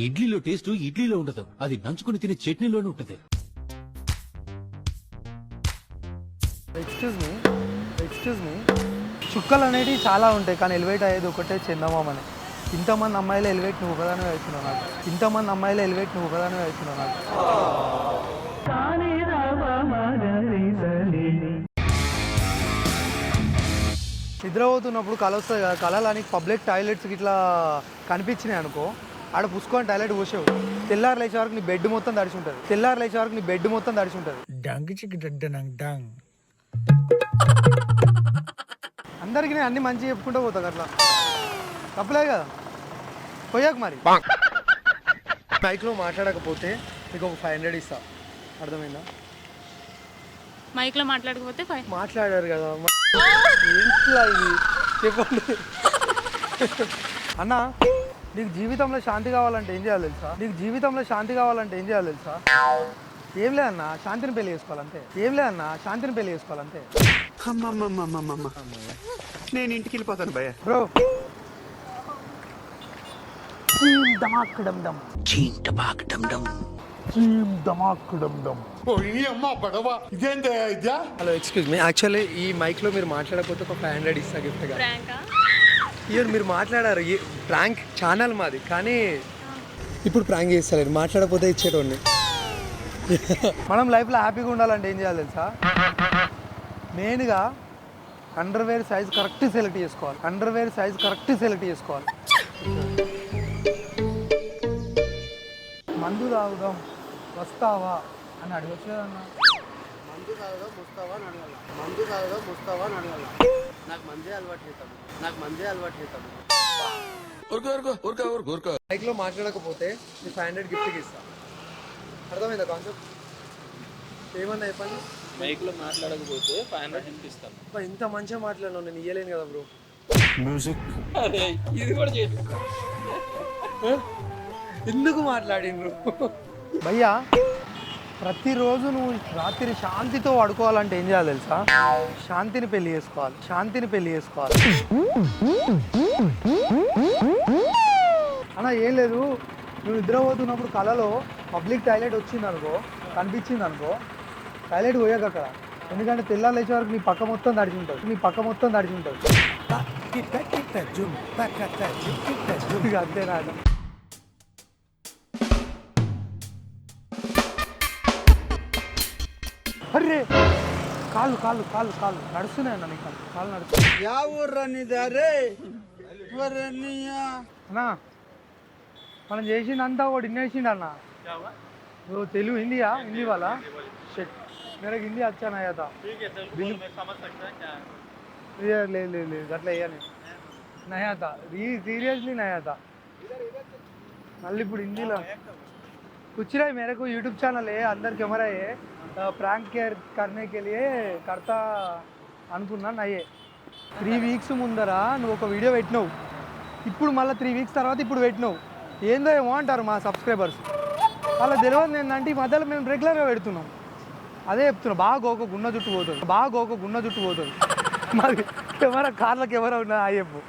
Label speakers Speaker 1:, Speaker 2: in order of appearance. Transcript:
Speaker 1: ఇడ్లీలో టేస్ట్ ఇడ్లీలో ఉండదు, అది నంచుకుని తినే చట్నీలోనే ఉంటుంది.
Speaker 2: ఎక్స్క్యూజ్ మీ చుక్కలు అనేవి చాలా ఉంటాయి, కానీ ఎలివేట్ అయ్యేది ఒకటే చందమామనే. ఇంతమంది అమ్మాయిలు ఎలివేట్ నువ్వు ఒకదానివే అవుతున్నావు నాకు. ఇంతమంది అమ్మాయిలు ఎలివేట్ నువ్వు ఒకదానివే అవుతున్నావు నాకు. నిద్రపోతున్నప్పుడు కళ వస్తుంది కదా, కళలని పబ్లిక్ టాయిలెట్స్కి ఇట్లా కనిపించినాయి అనుకో, ఆడ పుసుకొని టాయిలెట్ పోసావు, తెల్లారు లేచే వరకు నీ బెడ్ మొత్తం తడిచి ఉంటుంది. తెల్లారు లేచే వరకు నీ బెడ్ మొత్తం తడిచి ఉంటుంది. అందరికీ నేను అన్ని మంచిగా చెప్పుకుంటూ పోతాను అట్లా, తప్పలే కదా. పోయాక మరి మైక్లో మాట్లాడకపోతే నీకు ఒక 500 ఇస్తా, అర్థమైందా?
Speaker 3: మైక్లో మాట్లాడకపోతే
Speaker 2: మాట్లాడారు కదా ఏంట్లా ఇది చెప్పండి అన్న. నీకు జీవితంలో శాంతి కావాలంటే ఏం చేయాలి తెలుసా? నీకు జీవితంలో శాంతి కావాలంటే ఏం చేయాలి తెలుసా? ఏం లేదన్నా, శాంతిని పెళ్లి చేసుకోవాలంతే. ఏం లేదన్నా, శాంతిని పెళ్లి చేసుకోవాలంతే.
Speaker 4: నేను ఇంటికి వెళ్ళిపోతాను భయ్య.
Speaker 2: Bro hello excuse me, actually ఈ మైక్లో మీరు మాట్లాడకపోతే ఒక 500 ఇస్తా గిఫ్ట్గా. ఇయర్ మీరు మాట్లాడారు, ప్రాంక్ ఛానల్ మాది, కానీ ఇప్పుడు ప్రాంక్ చేస్తలేదు, మాట్లాడకపోతే ఇచ్చేటోండి. మనం లైఫ్లో హ్యాపీగా ఉండాలంటే ఏం చేయాలి తెలుసా? మెయిన్గా అండర్వేర్ సైజ్ కరెక్ట్ సెలెక్ట్ చేసుకోవాలి. అండర్వేర్ సైజ్ కరెక్ట్ సెలెక్ట్ చేసుకోవాలి. మందు తాగుదాం వస్తావా అని అడగచ్చు కదన్నా.
Speaker 5: మందు తాగుదాం వస్తావా అని అడగాల. మందు తాగుదాం వస్తావా అని అడగాల. నాకు మందే అలవాటు చేస్తాను, నాకు మందే అలవాటు చేస్తాను.
Speaker 2: మైక్లో మాట్లాడకపోతే నీ 500 గిఫ్ట్కి ఇస్తా. అర్థమైందా కాన్సెప్ట్? ఏమన్నా చెప్పండి.
Speaker 6: మైక్లో మాట్లాడకపోతే 500 ఇస్తాను.
Speaker 2: ఇంత మంచిగా మాట్లాడినావు, నేను ఇయ్యలేను కదా బ్రో.
Speaker 6: అరే ఇది కూడా చేయండి.
Speaker 2: ఎందుకు మాట్లాడిండ్రు భయ్యా? ప్రతిరోజు నువ్వు రాత్రి శాంతితో పడుకోవాలంటే ఏం చేయాలి తెలుసా? శాంతిని పెళ్లి చేసుకోవాలి. శాంతిని పెళ్లి చేసుకోవాలి. అన్న ఏం లేదు, నువ్వు నిద్రపోతున్నప్పుడు కళలో పబ్లిక్ టాయిలెట్ వచ్చింది అనుకో, కనిపించింది అనుకో, టాయిలెట్ పోయాక అక్కడ, ఎందుకంటే తెల్లారు లేచే వరకు నీ పక్క మొత్తం తడిచి ఉంటుంది. నీ పక్క మొత్తం తడిచి ఉంటుంది. ఇక అంతేనా? అర్రే కాళ్ళు కాళ్ళు కాళ్ళు కాళ్ళు నడుస్తున్నాయి అన్న, నీకు కాళ్ళు నడుస్తున్నాయి. అన్నా మనం చేసిందంతా ఒకటి ఇన్నేసిండు అన్న. నువ్వు తెలుగు హిందీయా? హిందీ వాళ్ళ షెట్ मेरा हिंदी अच्छा नहीं आता. లేదు లేదు లేదు అట్లా వేయని नहीं आता, सीरियसली नहीं आता. మళ్ళీ ఇప్పుడు హిందీలో कुछ नहीं, मेरे को यूट्यूब चैनल है, अंदर कैमरा है, प्रैंक करने के लिए करता అనుకున్నా. నయ్యే 3 వీక్స్ ముందర నువ్వు ఒక వీడియో పెట్టినావు, ఇప్పుడు మళ్ళీ 3 వీక్స్ తర్వాత ఇప్పుడు పెట్టినావు. ఏందో ఏమో అంటారు మా సబ్స్క్రైబర్స్, అలా తెలియదు ఏంటంటే ఈ మధ్యలో మేము రెగ్యులర్గా పెడుతున్నాం. అదే చెప్తున్నా, బాగా ఒక గున్న జుట్టు పోతుంది, బాగా ఒక గున్న జుట్టు పోతుంది. మరి కెమెరా కార్ల కెమెరా ఉన్నది ఆ చెప్పు.